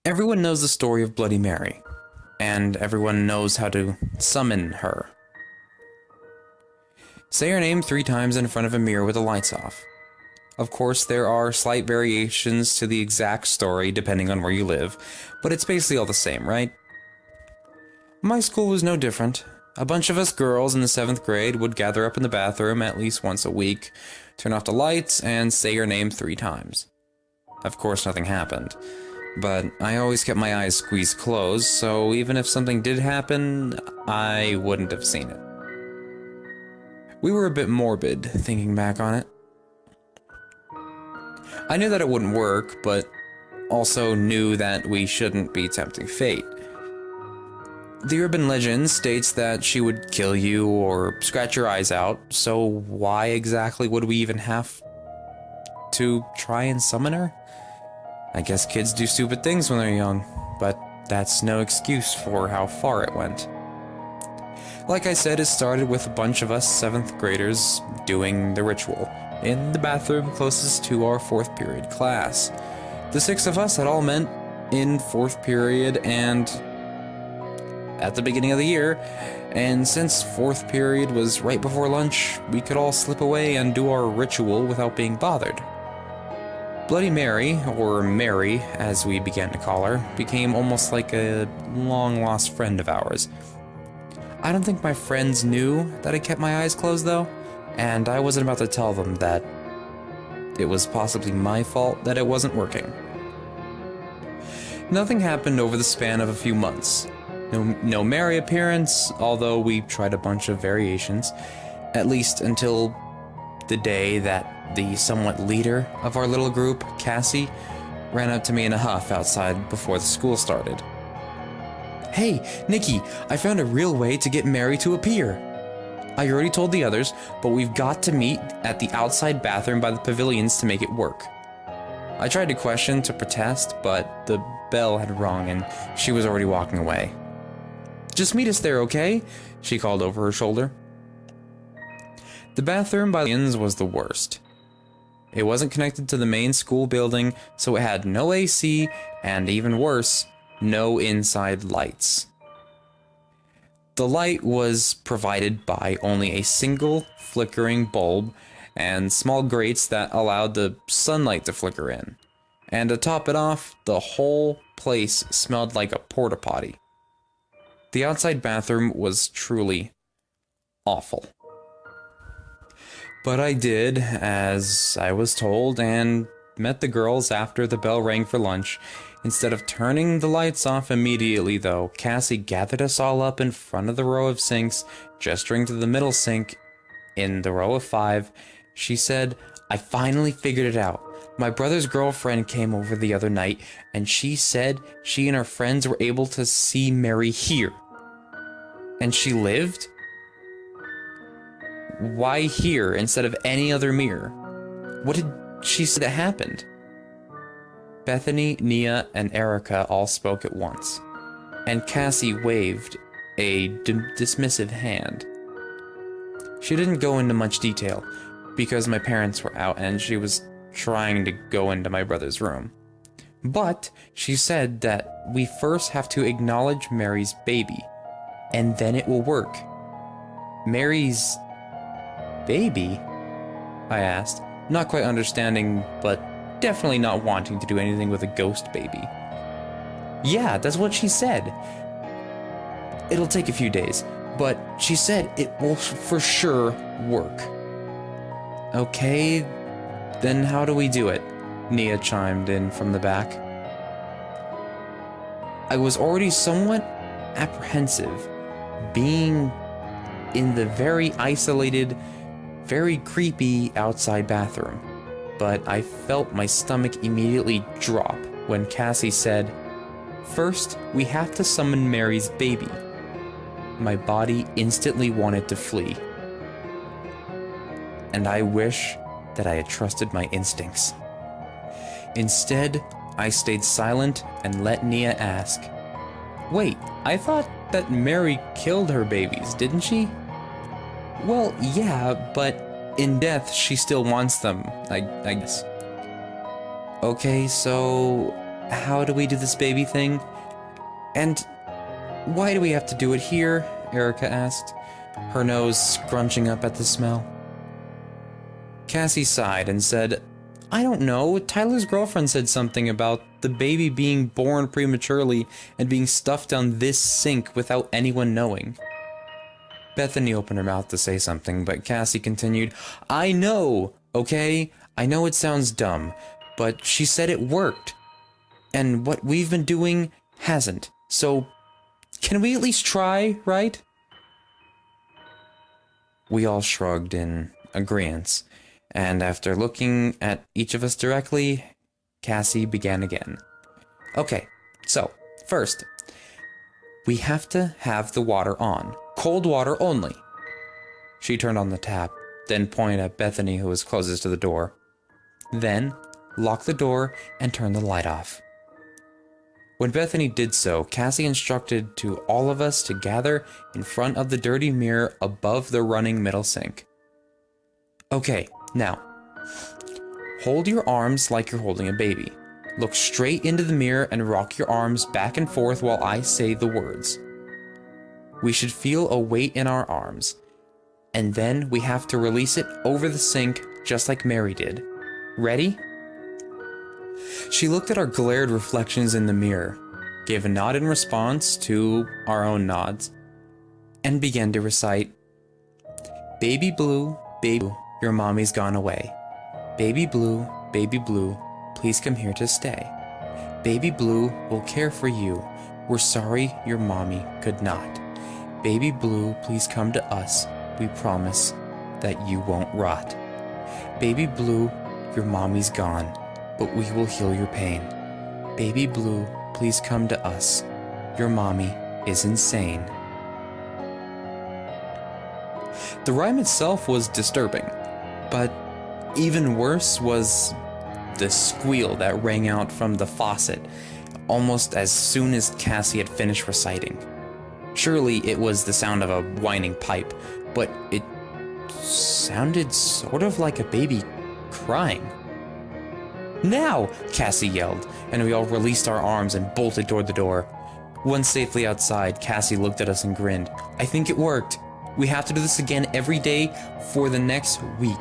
Everyone knows the story of Bloody Mary, and everyone knows how to summon her. Say her name 3 times in front of a mirror with the lights off. Of course, there are slight variations to the exact story depending on where you live, but it's basically all the same, right? My school was no different. A bunch of us girls in the 7th grade would gather up in the bathroom at least once a week, turn off the lights, and say her name 3 times. Of course, nothing happened, but I always kept my eyes squeezed closed, so even if something did happen, I wouldn't have seen it. We were a bit morbid, thinking back on it. I knew that it wouldn't work, but also knew that we shouldn't be tempting fate. The urban legend states that she would kill you or scratch your eyes out, so why exactly would we even have to try and summon her? I guess kids do stupid things when they're young, but that's no excuse for how far it went. Like I said, it started with a bunch of us 7th graders doing the ritual in the bathroom closest to our 4th period class. The 6 of us had all met in 4th period and at the beginning of the year, and since 4th period was right before lunch, we could all slip away and do our ritual without being bothered. Bloody Mary, or Mary as we began to call her, became almost like a long-lost friend of ours. I don't think my friends knew that I kept my eyes closed though, and I wasn't about to tell them that it was possibly my fault that it wasn't working. Nothing happened over the span of a few months. No Mary appearance, although we tried a bunch of variations, at least until the day that the somewhat leader of our little group, Cassie, ran up to me in a huff outside before the school started. "Hey, Nikki, I found a real way to get Mary to appear. I already told the others, but we've got to meet at the outside bathroom by the pavilions to make it work." I tried to question, to protest, but the bell had rung and she was already walking away. "Just meet us there, okay?" she called over her shoulder. The bathroom by the pavilions was the worst. It wasn't connected to the main school building, so it had no AC, and even worse, no inside lights. The light was provided by only a single flickering bulb and small grates that allowed the sunlight to flicker in. And to top it off, the whole place smelled like a porta potty. The outside bathroom was truly awful. But I did as I was told and met the girls after the bell rang for lunch. Instead of turning the lights off immediately though, Cassie gathered us all up in front of the row of sinks, gesturing to the middle sink in the row of 5. She said, "I finally figured it out. My brother's girlfriend came over the other night, and she said she and her friends were able to see Mary here." "And she lived? Why here instead of any other mirror? What did she say that happened?" Bethany, Nia, and Erica all spoke at once, and Cassie waved a dismissive hand. She didn't go into much detail, because my parents were out and she was trying to go into my brother's room. But she said that we first have to acknowledge Mary's baby, and then it will work. "Mary's baby?" I asked, not quite understanding, but definitely not wanting to do anything with a ghost baby. "Yeah, that's what she said. It'll take a few days, but she said it will for sure work." "Okay, then how do we do it?" Nia chimed in from the back. I was already somewhat apprehensive, being in the very isolated, very creepy outside bathroom, but I felt my stomach immediately drop when Cassie said, "First, we have to summon Mary's baby." My body instantly wanted to flee, and I wish that I had trusted my instincts. Instead, I stayed silent and let Nia ask, "Wait, I thought that Mary killed her babies, didn't she?" "Well, yeah, but in death she still wants them, I guess." "Okay, so how do we do this baby thing? And why do we have to do it here? Erica asked, her nose scrunching up at the smell. Cassie sighed and said, I don't know. Tyler's girlfriend said something about the baby being born prematurely and being stuffed down this sink without anyone knowing. Bethany opened her mouth to say something, but Cassie continued, I know, okay? I know it sounds dumb, but she said it worked. And what we've been doing hasn't. So, can we at least try, right? We all shrugged in agreeance, and after looking at each of us directly, Cassie began again. Okay, so, first, we have to have the water on. Cold water only. She turned on the tap, then pointed at Bethany, who was closest to the door. Then, lock the door and turn the light off. When Bethany did so, Cassie instructed to all of us to gather in front of the dirty mirror above the running middle sink. Okay, now, hold your arms like you're holding a baby. Look straight into the mirror and rock your arms back and forth while I say the words. We should feel a weight in our arms, and then we have to release it over the sink just like Mary did. Ready? She looked at our glared reflections in the mirror, gave a nod in response to our own nods, and began to recite, Baby blue, your mommy's gone away. Baby blue, please come here to stay. Baby blue will care for you. We're sorry your mommy could not. Baby blue, please come to us. We promise that you won't rot. Baby blue, your mommy's gone, but we will heal your pain. Baby blue, please come to us. Your mommy is insane. The rhyme itself was disturbing, but even worse was the squeal that rang out from the faucet almost as soon as Cassie had finished reciting. Surely it was the sound of a whining pipe, but it sounded sort of like a baby crying. Now! Cassie yelled, and we all released our arms and bolted toward the door. Once safely outside, Cassie looked at us and grinned. I think it worked. We have to do this again every day for the next week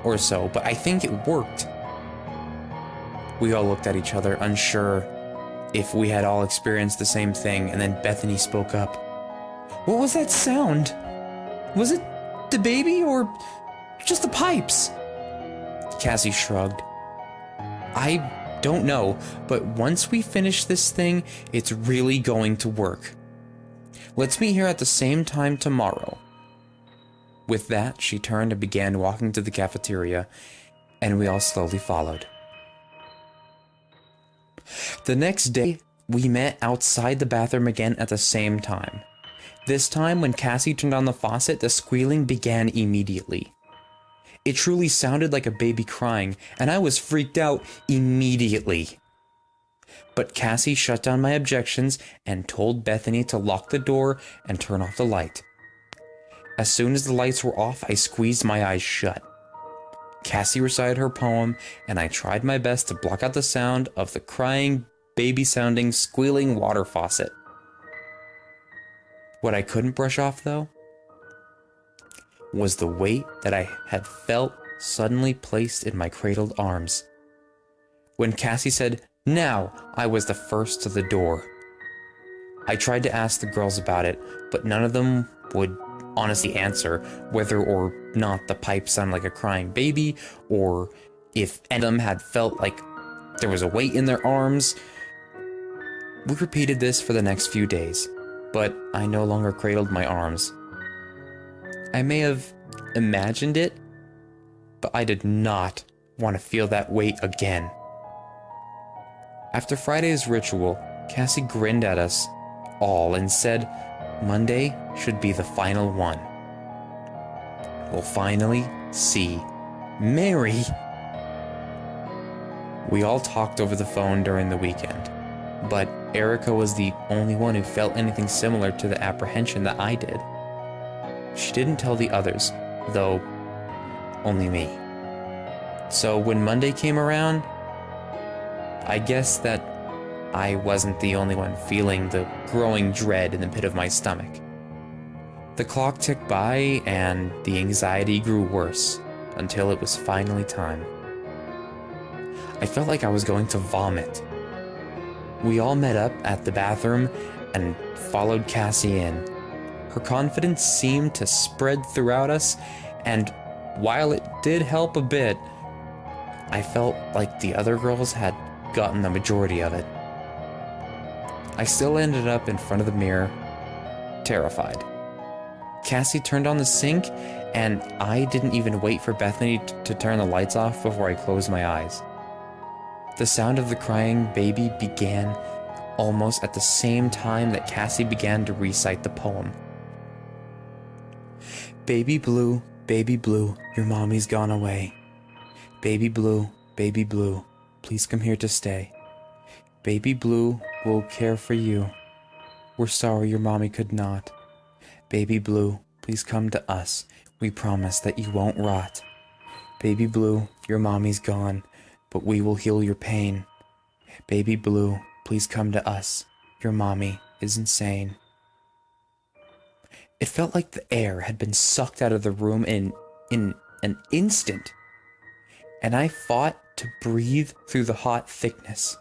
or so, but I think it worked. We all looked at each other, unsure if we had all experienced the same thing, and then Bethany spoke up. What was that sound? Was it the baby or just the pipes? Cassie shrugged. I don't know, but once we finish this thing, it's really going to work. Let's meet here at the same time tomorrow. With that, she turned and began walking to the cafeteria, and we all slowly followed. The next day, we met outside the bathroom again at the same time. This time, when Cassie turned on the faucet, the squealing began immediately. It truly sounded like a baby crying, and I was freaked out immediately. But Cassie shut down my objections and told Bethany to lock the door and turn off the light. As soon as the lights were off, I squeezed my eyes shut. Cassie recited her poem, and I tried my best to block out the sound of the crying, baby-sounding, squealing water faucet. What I couldn't brush off, though, was the weight that I had felt suddenly placed in my cradled arms. When Cassie said, "Now," I was the first to the door. I tried to ask the girls about it, but none of them would honestly answer whether or not the pipe sounded like a crying baby, or if any of them had felt like there was a weight in their arms. We repeated this for the next few days, but I no longer cradled my arms. I may have imagined it, but I did not want to feel that weight again. After Friday's ritual, Cassie grinned at us all and said Monday should be the final one. We'll finally see Mary. We all talked over the phone during the weekend, but Erica was the only one who felt anything similar to the apprehension that I did. She didn't tell the others, though only me. So when Monday came around, I guess that I wasn't the only one feeling the growing dread in the pit of my stomach. The clock ticked by, and the anxiety grew worse, until it was finally time. I felt like I was going to vomit. We all met up at the bathroom and followed Cassie in. Her confidence seemed to spread throughout us, and while it did help a bit, I felt like the other girls had gotten the majority of it. I still ended up in front of the mirror, terrified. Cassie turned on the sink, and I didn't even wait for Bethany to turn the lights off before I closed my eyes. The sound of the crying baby began almost at the same time that Cassie began to recite the poem. Baby blue, your mommy's gone away. Baby blue, please come here to stay. Baby blue, we'll care for you. We're sorry your mommy could not. Baby blue, please come to us. We promise that you won't rot. Baby blue, your mommy's gone, but we will heal your pain. Baby blue, please come to us. Your mommy is insane. It felt like the air had been sucked out of the room in an instant, and I fought to breathe through the hot thickness.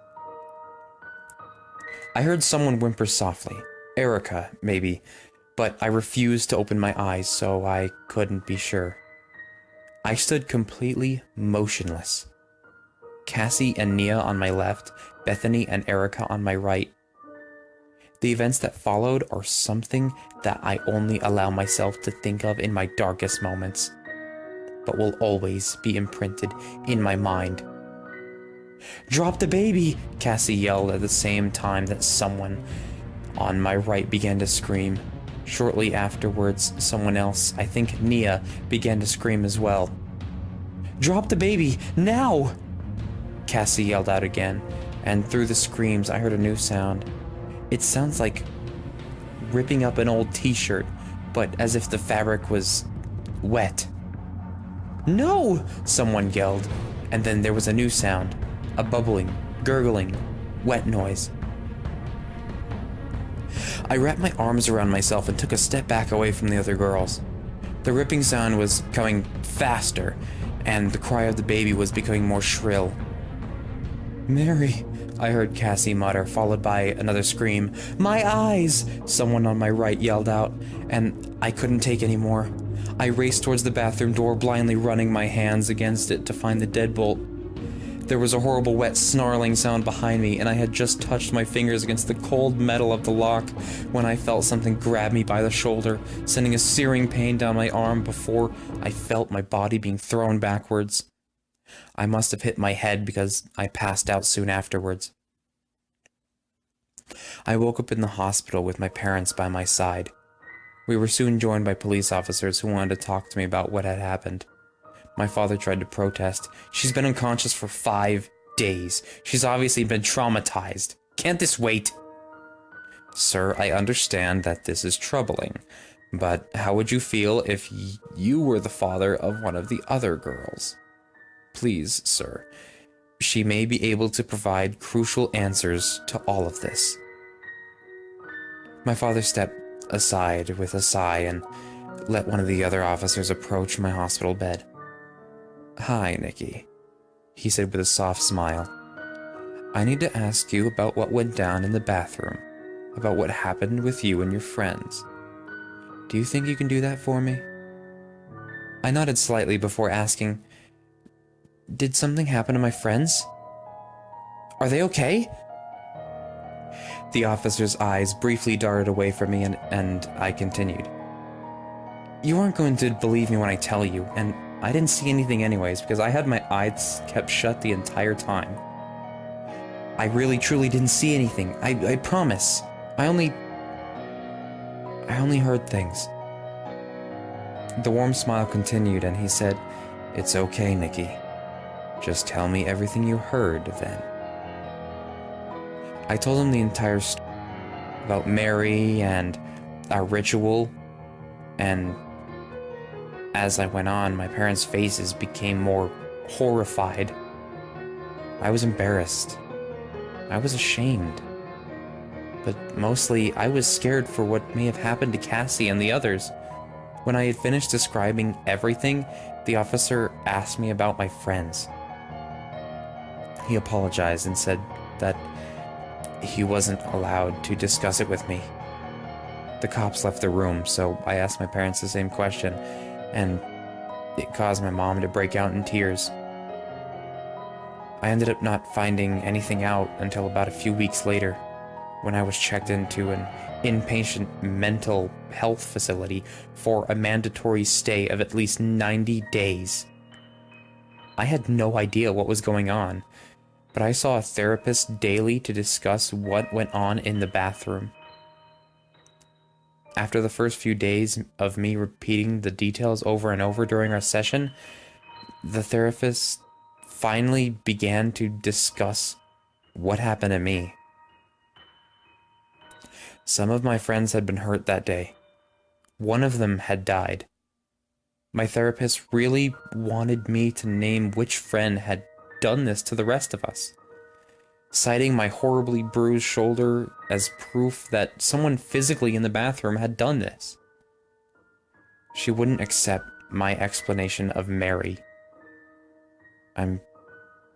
I heard someone whimper softly. Erica, maybe, but I refused to open my eyes, so I couldn't be sure. I stood completely motionless. Cassie and Nia on my left, Bethany and Erica on my right. The events that followed are something that I only allow myself to think of in my darkest moments, but will always be imprinted in my mind. Drop the baby! Cassie yelled at the same time that someone on my right began to scream. Shortly afterwards, someone else, I think Nia, began to scream as well. Drop the baby, now! Cassie yelled out again, and through the screams I heard a new sound. It sounds like ripping up an old t-shirt, but as if the fabric was wet. No! Someone yelled, and then there was a new sound. A bubbling, gurgling, wet noise. I wrapped my arms around myself and took a step back away from the other girls. The ripping sound was coming faster, and the cry of the baby was becoming more shrill. Mary, I heard Cassie mutter, followed by another scream. My eyes! Someone on my right yelled out, and I couldn't take any more. I raced towards the bathroom door, blindly running my hands against it to find the deadbolt. There was a horrible wet snarling sound behind me, and I had just touched my fingers against the cold metal of the lock when I felt something grab me by the shoulder, sending a searing pain down my arm before I felt my body being thrown backwards. I must have hit my head because I passed out soon afterwards. I woke up in the hospital with my parents by my side. We were soon joined by police officers who wanted to talk to me about what had happened. My father tried to protest. She's been unconscious for 5 days. She's obviously been traumatized. Can't this wait? Sir, I understand that this is troubling, but how would you feel if you were the father of one of the other girls? Please, sir. She may be able to provide crucial answers to all of this. My father stepped aside with a sigh and let one of the other officers approach my hospital bed. Hi, Nikki, he said with a soft smile. I need to ask you about what went down in the bathroom, about what happened with you and your friends. Do you think you can do that for me? I nodded slightly before asking, did something happen to my friends? Are they okay? The officer's eyes briefly darted away from me and I continued. You aren't going to believe me when I tell you, and I didn't see anything anyways because I had my eyes kept shut the entire time. I really truly didn't see anything. I promise. I only heard things. The warm smile continued and he said, It's okay, Nikki. Just tell me everything you heard then. I told him the entire story about Mary and our ritual, and as I went on, my parents' faces became more horrified. I was embarrassed. I was ashamed. But mostly, I was scared for what may have happened to Cassie and the others. When I had finished describing everything, the officer asked me about my friends. He apologized and said that he wasn't allowed to discuss it with me. The cops left the room, so I asked my parents the same question, and it caused my mom to break out in tears. I ended up not finding anything out until about a few weeks later, when I was checked into an inpatient mental health facility for a mandatory stay of at least 90 days. I had no idea what was going on, but I saw a therapist daily to discuss what went on in the bathroom. After the first few days of me repeating the details over and over during our session, the therapist finally began to discuss what happened to me. Some of my friends had been hurt that day. One of them had died. My therapist really wanted me to name which friend had done this to the rest of us, citing my horribly bruised shoulder as proof that someone physically in the bathroom had done this. She wouldn't accept my explanation of Mary. I'm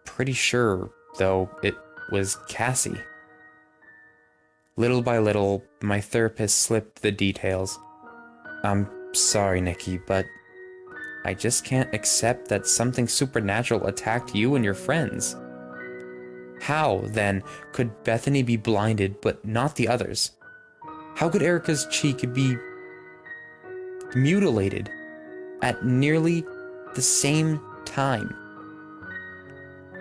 pretty sure, though, it was Cassie. Little by little, my therapist slipped the details. I'm sorry, Nikki, but I just can't accept that something supernatural attacked you and your friends. How, then, could Bethany be blinded, but not the others? How could Erica's cheek be mutilated at nearly the same time?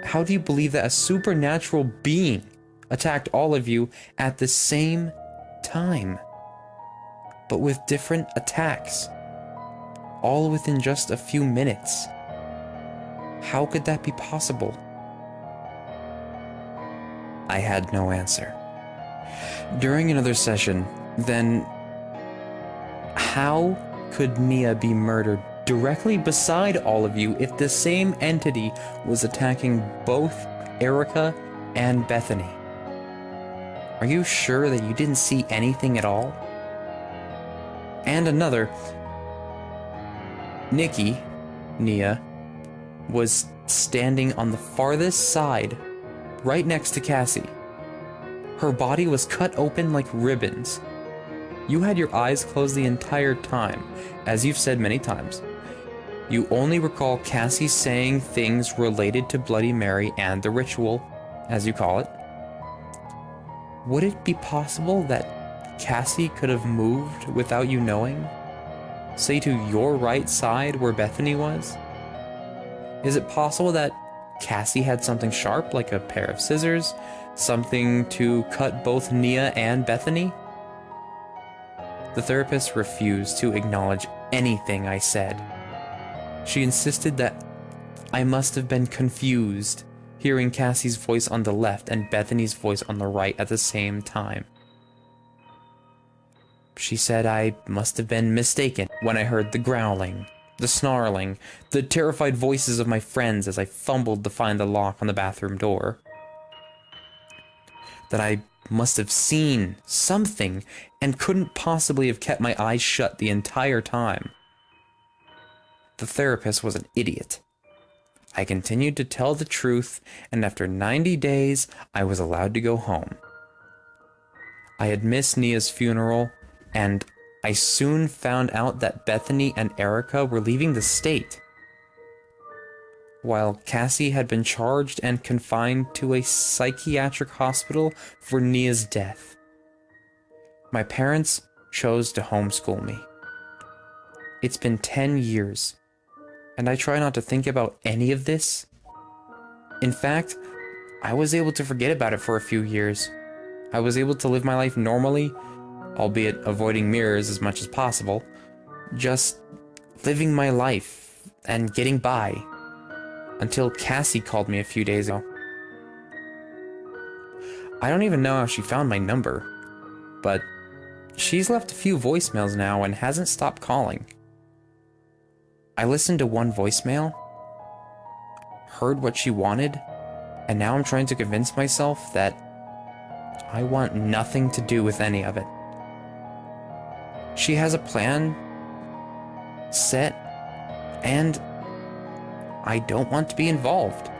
How do you believe that a supernatural being attacked all of you at the same time, but with different attacks, all within just a few minutes? How could that be possible? I had no answer. During another session, then, how could Nia be murdered directly beside all of you if the same entity was attacking both Erica and Bethany? Are you sure that you didn't see anything at all? And another, Nikki, Nia, was standing on the farthest side, right next to Cassie. Her body was cut open like ribbons. You had your eyes closed the entire time, as you've said many times. You only recall Cassie saying things related to Bloody Mary and the ritual, as you call it. Would it be possible that Cassie could have moved without you knowing? Say to your right side where Bethany was? Is it possible that Cassie had something sharp, like a pair of scissors, something to cut both Nia and Bethany? The therapist refused to acknowledge anything I said. She insisted that I must have been confused, hearing Cassie's voice on the left and Bethany's voice on the right at the same time. She said I must have been mistaken when I heard the growling, the snarling, the terrified voices of my friends as I fumbled to find the lock on the bathroom door. That I must have seen something and couldn't possibly have kept my eyes shut the entire time. The therapist was an idiot. I continued to tell the truth, and after 90 days, I was allowed to go home. I had missed Nia's funeral, and I soon found out that Bethany and Erica were leaving the state, while Cassie had been charged and confined to a psychiatric hospital for Nia's death. My parents chose to homeschool me. It's been 10 years, and I try not to think about any of this. In fact, I was able to forget about it for a few years. I was able to live my life normally, albeit avoiding mirrors as much as possible, just living my life and getting by, until Cassie called me a few days ago. I don't even know how she found my number, but she's left a few voicemails now and hasn't stopped calling. I listened to one voicemail, heard what she wanted, and now I'm trying to convince myself that I want nothing to do with any of it. She has a plan set, and I don't want to be involved.